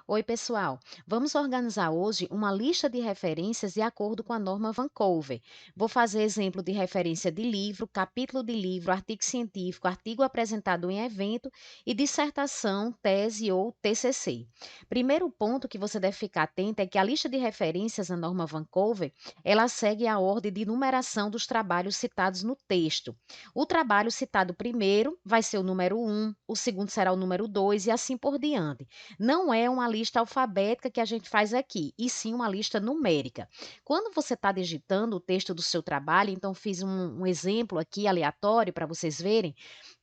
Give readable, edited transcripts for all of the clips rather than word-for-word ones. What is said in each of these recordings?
Oi, pessoal. Vamos organizar hoje uma lista de referências de acordo com a norma Vancouver. Vou fazer exemplo de referência de livro, capítulo de livro, artigo científico, artigo apresentado em evento e dissertação, tese ou TCC. Primeiro ponto que você deve ficar atento é que a lista de referências da norma Vancouver, ela segue a ordem de numeração dos trabalhos citados no texto. O trabalho citado primeiro vai ser o número 1, o segundo será o número 2 e assim por diante. Não é uma lista alfabética que a gente faz aqui, e sim uma lista numérica. Quando você está digitando o texto do seu trabalho, então fiz um exemplo aqui aleatório para vocês verem.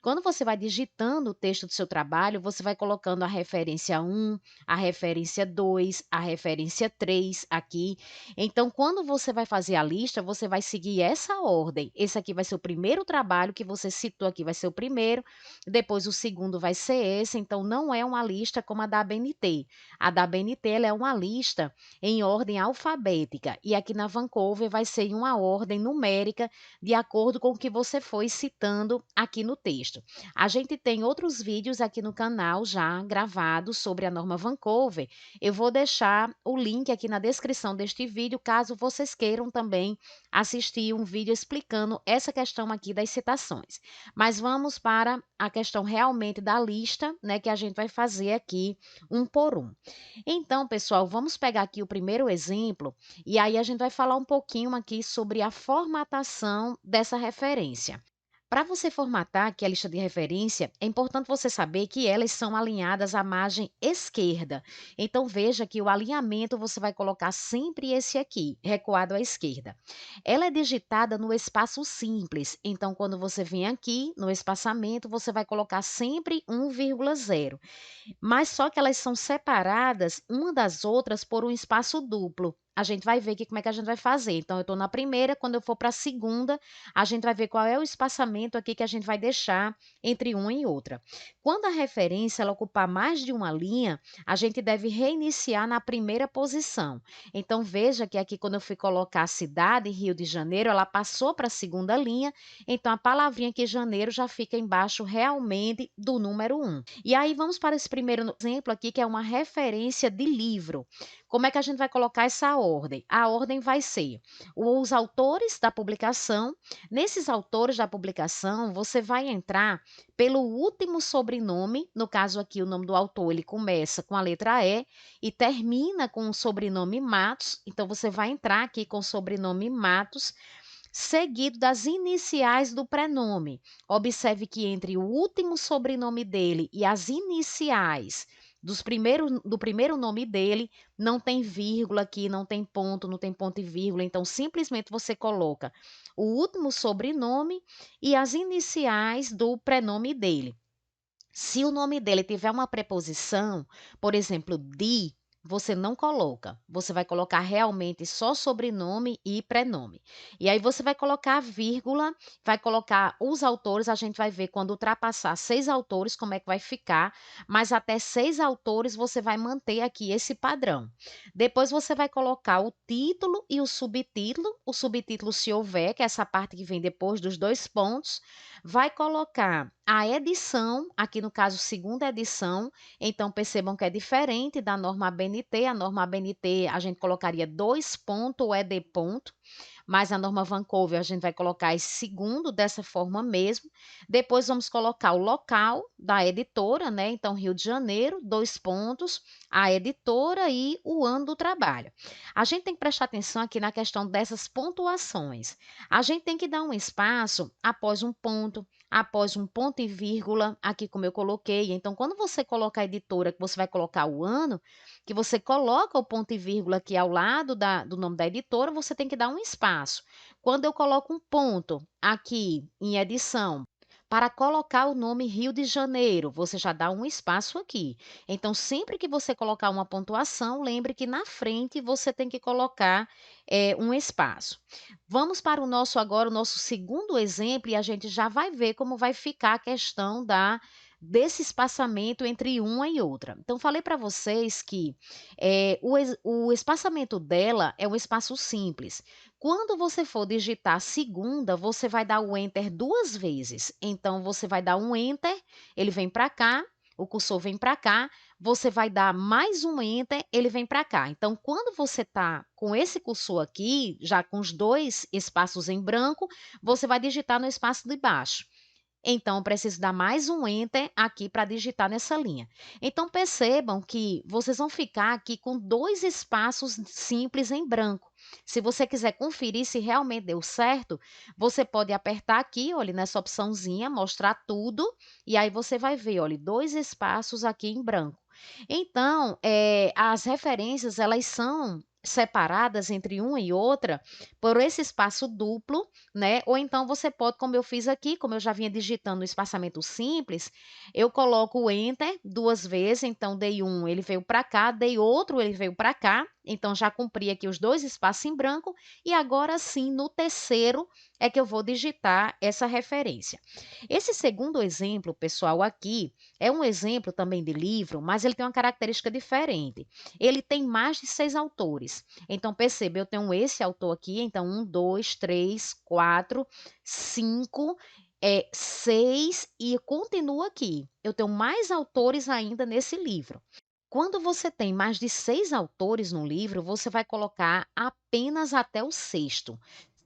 Quando você vai digitando o texto do seu trabalho, você vai colocando a referência 1, a referência 2, a referência 3 aqui. Então, quando você vai fazer a lista, você vai seguir essa ordem. Esse aqui vai ser o primeiro trabalho que você citou aqui, vai ser o primeiro, depois o segundo vai ser esse, então não é uma lista como a da ABNT. A da ABNT ela é uma lista em ordem alfabética e aqui na Vancouver vai ser em uma ordem numérica de acordo com o que você foi citando aqui no texto. A gente tem outros vídeos aqui no canal já gravados sobre a norma Vancouver. Eu vou deixar o link aqui na descrição deste vídeo, caso vocês queiram também assistir um vídeo explicando essa questão aqui das citações. Mas vamos para a questão realmente da lista, né, que a gente vai fazer aqui um por um. Então, pessoal, vamos pegar aqui o primeiro exemplo e aí a gente vai falar um pouquinho aqui sobre a formatação dessa referência. Para você formatar aqui a lista de referência, é importante você saber que elas são alinhadas à margem esquerda. Então, veja que o alinhamento você vai colocar sempre esse aqui, recuado à esquerda. Ela é digitada no espaço simples. Então, quando você vem aqui no espaçamento, você vai colocar sempre 1,0. Mas só que elas são separadas uma das outras por um espaço duplo. A gente vai ver aqui como é que a gente vai fazer. Então, eu estou na primeira, quando eu for para a segunda, a gente vai ver qual é o espaçamento aqui que a gente vai deixar entre uma e outra. Quando a referência ela ocupar mais de uma linha, a gente deve reiniciar na primeira posição. Então, veja que aqui, quando eu fui colocar a cidade, Rio de Janeiro, ela passou para a segunda linha, então a palavrinha aqui, janeiro, já fica embaixo realmente do número 1. E aí, vamos para esse primeiro exemplo aqui, que é uma referência de livro. Como é que a gente vai colocar essa ordem? A ordem vai ser os autores da publicação. Nesses autores da publicação, você vai entrar pelo último sobrenome. No caso aqui, o nome do autor ele começa com a letra E e termina com o sobrenome Matos. Então, você vai entrar aqui com o sobrenome Matos, seguido das iniciais do prenome. Observe que entre o último sobrenome dele e as iniciais do primeiro nome dele, não tem vírgula aqui, não tem ponto e vírgula. Então, simplesmente você coloca o último sobrenome e as iniciais do prenome dele. Se o nome dele tiver uma preposição, por exemplo, de, você não coloca. Você vai colocar realmente só sobrenome e prenome. E aí você vai colocar a vírgula, vai colocar os autores, a gente vai ver quando ultrapassar 6 autores como é que vai ficar, mas até 6 autores você vai manter aqui esse padrão. Depois você vai colocar o título e o subtítulo se houver, que é essa parte que vem depois dos 2 pontos, vai colocar a edição, aqui no caso segunda edição, então percebam que é diferente da norma ABNT. A norma ABNT a gente colocaria 2.ed ponto, mas a norma Vancouver a gente vai colocar esse segundo dessa forma mesmo. Depois vamos colocar o local da editora, né? Então Rio de Janeiro, 2 pontos, a editora e o ano do trabalho. A gente tem que prestar atenção aqui na questão dessas pontuações. A gente tem que dar um espaço após um ponto, após um ponto e vírgula, aqui como eu coloquei. Então, quando você coloca a editora, que você vai colocar o ano, que você coloca o ponto e vírgula aqui ao lado do nome da editora, você tem que dar um espaço. Quando eu coloco um ponto aqui em edição, para colocar o nome Rio de Janeiro, você já dá um espaço aqui. Então, sempre que você colocar uma pontuação, lembre que na frente você tem que colocar um espaço. Vamos para o nosso segundo exemplo, e a gente já vai ver como vai ficar a questão desse espaçamento entre uma e outra. Então, falei para vocês que o espaçamento dela é um espaço simples. Quando você for digitar segunda, você vai dar o Enter 2 vezes. Então, você vai dar um Enter, ele vem para cá, o cursor vem para cá, você vai dar mais um enter, ele vem para cá. Então, quando você está com esse cursor aqui, já com os 2 espaços em branco, você vai digitar no espaço de baixo. Então, eu preciso dar mais um enter aqui para digitar nessa linha. Então, percebam que vocês vão ficar aqui com 2 espaços simples em branco. Se você quiser conferir se realmente deu certo, você pode apertar aqui, olha, nessa opçãozinha, mostrar tudo, e aí você vai ver, olha, 2 espaços aqui em branco. Então, as referências, elas são separadas entre uma e outra por esse espaço duplo, né? Ou então você pode, como eu fiz aqui, como eu já vinha digitando no espaçamento simples, eu coloco o Enter 2 vezes, então dei um, ele veio para cá, dei outro, ele veio para cá, então já cumpri aqui os 2 espaços em branco, e agora sim, no terceiro, é que eu vou digitar essa referência. Esse segundo exemplo, pessoal, aqui, é um exemplo também de livro, mas ele tem uma característica diferente. Ele tem mais de 6 autores. Então, perceba, eu tenho esse autor aqui, então 1, 2, 3, 4, 5, 6 e continua aqui. Eu tenho mais autores ainda nesse livro. Quando você tem mais de 6 autores no livro, você vai colocar apenas até o sexto.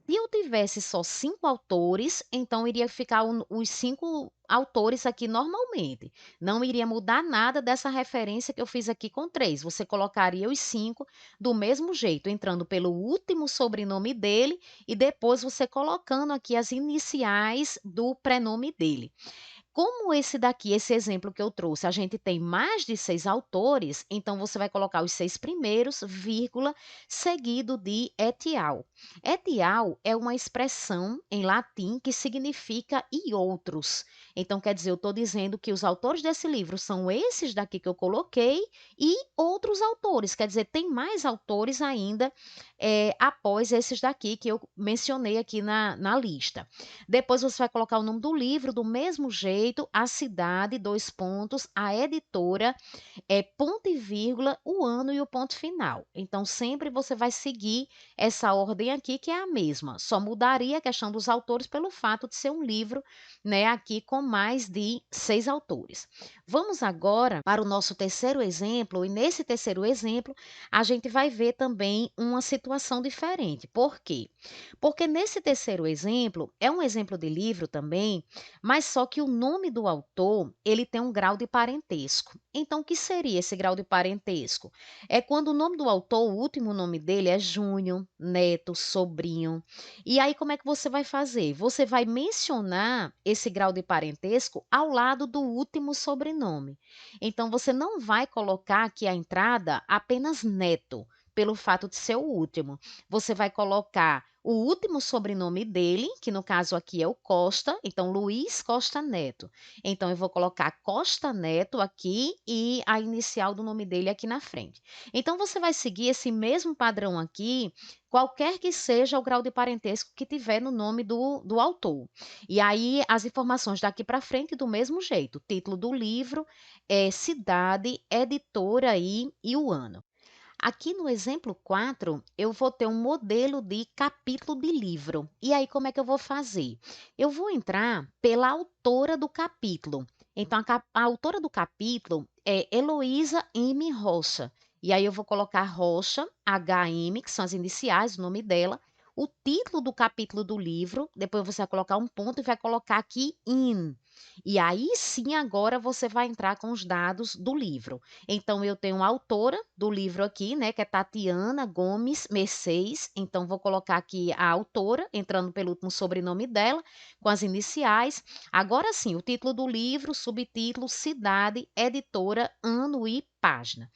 Se eu tivesse só 5 autores, então iria ficar os 5 autores aqui normalmente. Não iria mudar nada dessa referência que eu fiz aqui com 3. Você colocaria os 5 do mesmo jeito, entrando pelo último sobrenome dele e depois você colocando aqui as iniciais do prenome dele. Como esse daqui, esse exemplo que eu trouxe, a gente tem mais de 6 autores, então você vai colocar os 6 primeiros, vírgula, seguido de et al. Et al é uma expressão em latim que significa e outros. Então, quer dizer, eu estou dizendo que os autores desse livro são esses daqui que eu coloquei e outros autores. Quer dizer, tem mais autores ainda após esses daqui que eu mencionei aqui na lista. Depois você vai colocar o nome do livro do mesmo jeito, a cidade, 2 pontos, a editora, ponto e vírgula, o ano e o ponto final. Então, sempre você vai seguir essa ordem aqui, que é a mesma. Só mudaria a questão dos autores pelo fato de ser um livro, né, aqui com mais de 6 autores. Vamos agora para o nosso terceiro exemplo, e nesse terceiro exemplo, a gente vai ver também uma situação diferente. Por quê? Porque nesse terceiro exemplo, é um exemplo de livro também, mas só que o nome do autor, ele tem um grau de parentesco. Então, o que seria esse grau de parentesco? É quando o nome do autor, o último nome dele é Júnior, neto, sobrinho. E aí, como é que você vai fazer? Você vai mencionar esse grau de parentesco ao lado do último sobrenome. Então, você não vai colocar aqui a entrada apenas neto, pelo fato de ser o último. Você vai colocar o último sobrenome dele, que no caso aqui é o Costa, então Luiz Costa Neto. Então eu vou colocar Costa Neto aqui e a inicial do nome dele aqui na frente. Então você vai seguir esse mesmo padrão aqui, qualquer que seja o grau de parentesco que tiver no nome do autor. E aí as informações daqui para frente do mesmo jeito, título do livro, cidade, editora aí e o ano. Aqui no exemplo 4, eu vou ter um modelo de capítulo de livro. E aí, como é que eu vou fazer? Eu vou entrar pela autora do capítulo. Então, a autora do capítulo é Heloísa M. Rocha. E aí, eu vou colocar Rocha, HM, que são as iniciais, o nome dela, o título do capítulo do livro, depois você vai colocar um ponto e vai colocar aqui in. E aí sim, agora você vai entrar com os dados do livro. Então, eu tenho a autora do livro aqui, né, que é Tatiana Gomes Mercedes. Então, vou colocar aqui a autora, entrando pelo último sobrenome dela, com as iniciais. Agora sim, o título do livro, subtítulo, cidade, editora, ano e página.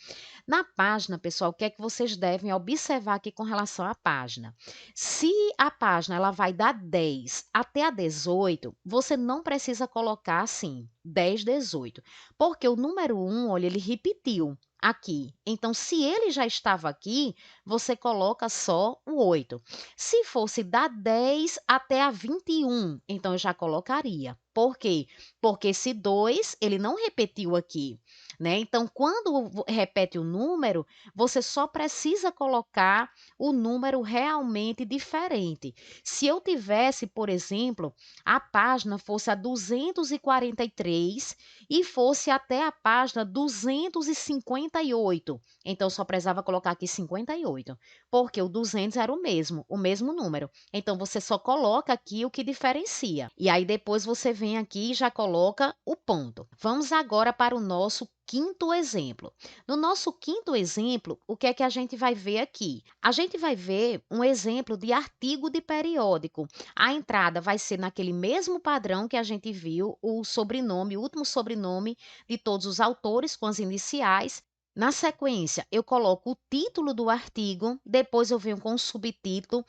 Na página, pessoal, o que é que vocês devem observar aqui com relação à página? Se a página ela vai da 10 até a 18, você não precisa colocar assim, 10, 18, porque o número 1, olha, ele repetiu aqui. Então, se ele já estava aqui, você coloca só o 8. Se fosse da 10 até a 21, então eu já colocaria. Por quê? Porque esse 2, ele não repetiu aqui. né. Então, quando repete o número, você só precisa colocar o número realmente diferente. Se eu tivesse, por exemplo, a página fosse a 243 e fosse até a página 258, então eu só precisava colocar aqui 58, porque o 200 era o mesmo número. Então você só coloca aqui o que diferencia. E aí depois você vem aqui e já coloca o ponto. Vamos agora para o nosso quinto exemplo. No nosso quinto exemplo, o que é que a gente vai ver aqui? A gente vai ver um exemplo de artigo de periódico. A entrada vai ser naquele mesmo padrão que a gente viu, o sobrenome, o último sobrenome de todos os autores com as iniciais. Na sequência, eu coloco o título do artigo, depois eu venho com o subtítulo.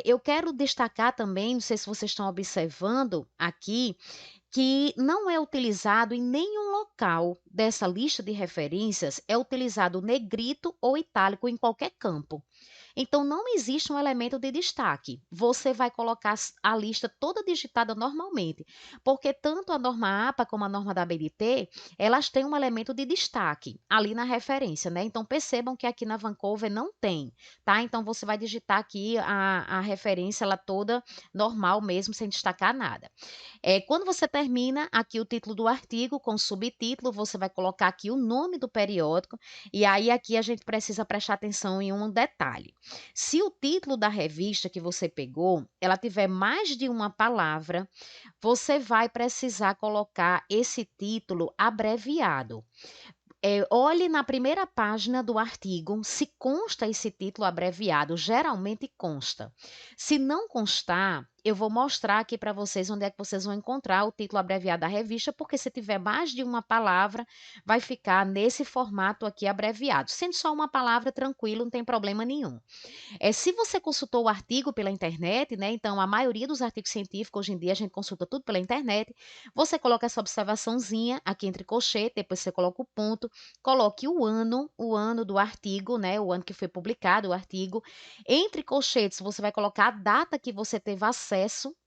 Eu quero destacar também, não sei se vocês estão observando aqui, que não é utilizado em nenhum local dessa lista de referências, é utilizado negrito ou itálico em qualquer campo. Então, não existe um elemento de destaque. Você vai colocar a lista toda digitada normalmente, porque tanto a norma APA como a norma da ABNT, elas têm um elemento de destaque ali na referência, né? Então, percebam que aqui na Vancouver não tem, tá? Então, você vai digitar aqui a referência, ela toda normal mesmo, sem destacar nada. Quando você termina aqui o título do artigo com subtítulo, você vai colocar aqui o nome do periódico, e aí aqui a gente precisa prestar atenção em um detalhe. Se o título da revista que você pegou, ela tiver mais de uma palavra, você vai precisar colocar esse título abreviado. Olhe na primeira página do artigo se consta esse título abreviado, geralmente consta. Se não constar, eu vou mostrar aqui para vocês onde é que vocês vão encontrar o título abreviado da revista, porque se tiver mais de uma palavra, vai ficar nesse formato aqui abreviado. Sendo só uma palavra, tranquilo, não tem problema nenhum. Se você consultou o artigo pela internet, né? Então, a maioria dos artigos científicos, hoje em dia, a gente consulta tudo pela internet. Você coloca essa observaçãozinha aqui entre colchete, depois você coloca o ponto, coloque o ano do artigo, né? O ano que foi publicado o artigo. Entre colchetes, você vai colocar a data que você teve acesso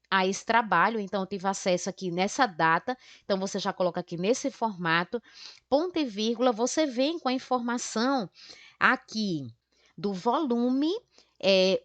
a esse trabalho, então eu tive acesso aqui nessa data, então você já coloca aqui nesse formato, ponto e vírgula, você vem com a informação aqui do volume,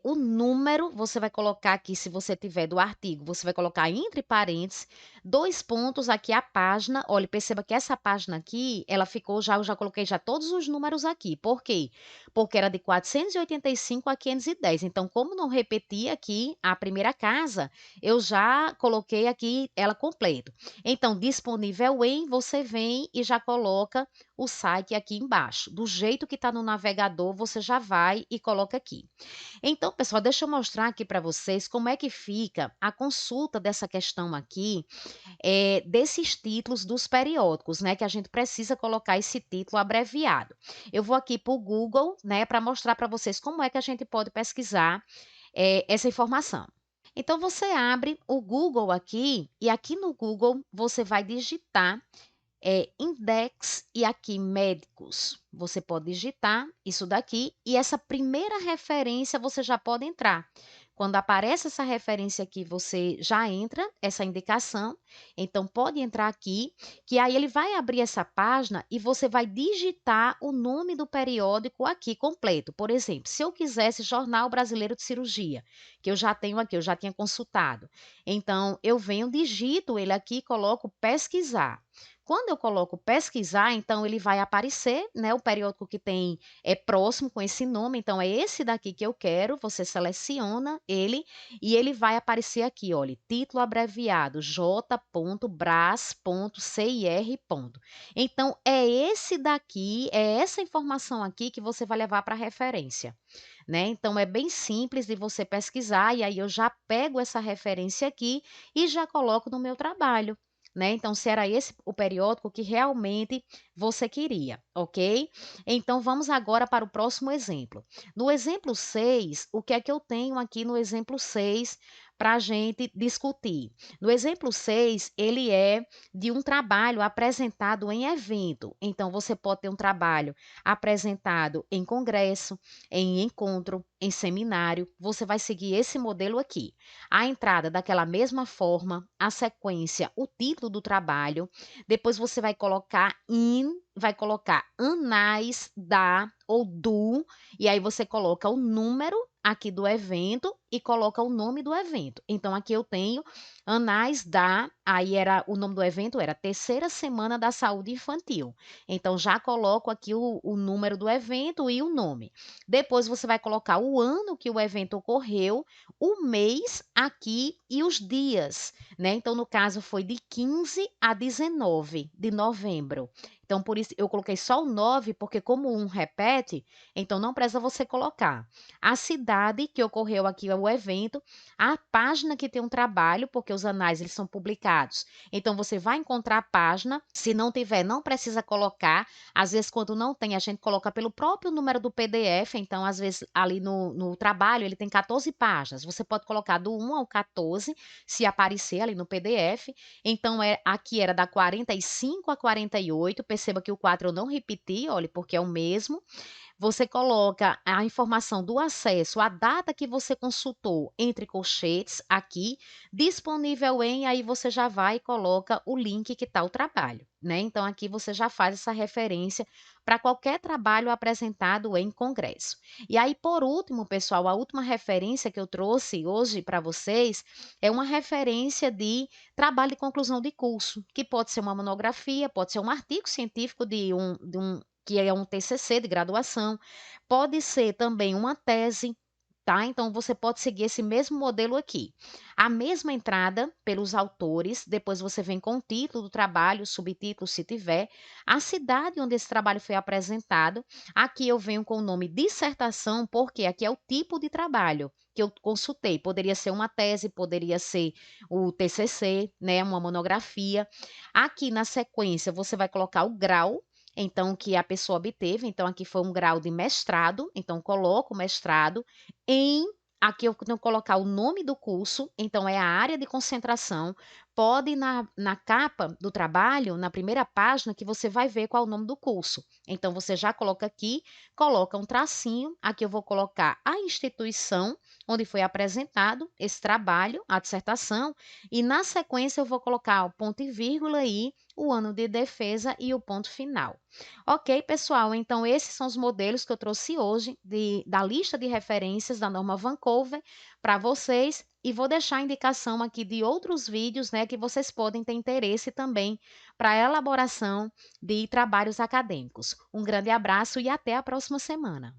o número, você vai colocar aqui, se você tiver do artigo, você vai colocar entre parênteses, 2 pontos aqui a página. Olha, perceba que essa página aqui, ela ficou já eu já coloquei já todos os números aqui. Por quê? Porque era de 485 a 510. Então, como não repetia aqui a primeira casa, eu já coloquei aqui ela completo. Então, disponível em, você vem e já coloca o site aqui embaixo. Do jeito que está no navegador, você já vai e coloca aqui. Então, pessoal, deixa eu mostrar aqui para vocês como é que fica a consulta dessa questão aqui, desses títulos dos periódicos, né? Que a gente precisa colocar esse título abreviado. Eu vou aqui para o Google, né? Para mostrar para vocês como é que a gente pode pesquisar essa informação. Então, você abre o Google aqui, e aqui no Google você vai digitar index e aqui médicos. Você pode digitar isso daqui e essa primeira referência você já pode entrar. Quando aparece essa referência aqui, você já entra essa indicação. Então, pode entrar aqui, que aí ele vai abrir essa página e você vai digitar o nome do periódico aqui completo. Por exemplo, se eu quisesse Jornal Brasileiro de Cirurgia, que eu já tenho aqui, eu já tinha consultado. Então, eu venho, digito ele aqui e coloco pesquisar. Quando eu coloco pesquisar, então ele vai aparecer, né, o periódico que tem próximo com esse nome, então é esse daqui que eu quero, você seleciona ele e ele vai aparecer aqui, olha, título abreviado j.bras.cir. Então é esse daqui, é essa informação aqui que você vai levar para referência, né? Então é bem simples de você pesquisar e aí eu já pego essa referência aqui e já coloco no meu trabalho, né? Então, se era esse o periódico que realmente você queria, ok? Então, vamos agora para o próximo exemplo. No exemplo 6, o que é que eu tenho aqui no exemplo 6 para a gente discutir. No exemplo 6, ele é de um trabalho apresentado em evento. Então, você pode ter um trabalho apresentado em congresso, em encontro, em seminário. Você vai seguir esse modelo aqui. A entrada daquela mesma forma, a sequência, o título do trabalho. Depois você vai colocar anais da ou do, e aí você coloca o número aqui do evento e coloca o nome do evento. Então, aqui eu tenho anais da, aí era o nome do evento era Terceira Semana da Saúde Infantil. Então, já coloco aqui o número do evento e o nome. Depois, você vai colocar o ano que o evento ocorreu, o mês aqui e os dias, né? Então, no caso, foi de 15 a 19 de novembro. Então, por isso, eu coloquei só o 9, porque como um repete, então não precisa você colocar a cidade que ocorreu aqui o evento, a página que tem um trabalho, porque os anais eles são publicados. Então, você vai encontrar a página. Se não tiver, não precisa colocar. Às vezes, quando não tem, a gente coloca pelo próprio número do PDF. Então, às vezes, ali no trabalho, ele tem 14 páginas. Você pode colocar do 1 ao 14, se aparecer ali no PDF. Então, aqui era da 45 a 48. Perceba que o 4 eu não repeti, olha, porque é o mesmo. Você coloca a informação do acesso, a data que você consultou, entre colchetes, aqui, disponível em, aí você já vai e coloca o link que está o trabalho, né? Então, aqui você já faz essa referência para qualquer trabalho apresentado em congresso. E aí, por último, pessoal, a última referência que eu trouxe hoje para vocês é uma referência de trabalho de conclusão de curso, que pode ser uma monografia, pode ser um artigo científico que é um TCC de graduação, pode ser também uma tese, tá? Então, você pode seguir esse mesmo modelo aqui. A mesma entrada pelos autores, depois você vem com o título do trabalho, subtítulo, se tiver, a cidade onde esse trabalho foi apresentado. Aqui eu venho com o nome dissertação, porque aqui é o tipo de trabalho que eu consultei. Poderia ser uma tese, poderia ser o TCC, né, uma monografia. Aqui na sequência, você vai colocar o grau, então, que a pessoa obteve. Então, aqui foi um grau de mestrado, então coloco o mestrado em. Aqui eu tenho que colocar o nome do curso, então é a área de concentração. Pode ir na capa do trabalho, na primeira página, que você vai ver qual é o nome do curso. Então, você já coloca aqui, coloca um tracinho. Aqui eu vou colocar a instituição onde foi apresentado esse trabalho, a dissertação, e na sequência eu vou colocar o ponto e vírgula e o ano de defesa e o ponto final. Ok, pessoal? Então, esses são os modelos que eu trouxe hoje da lista de referências da norma Vancouver para vocês. E vou deixar a indicação aqui de outros vídeos, né, que vocês podem ter interesse também para a elaboração de trabalhos acadêmicos. Um grande abraço e até a próxima semana.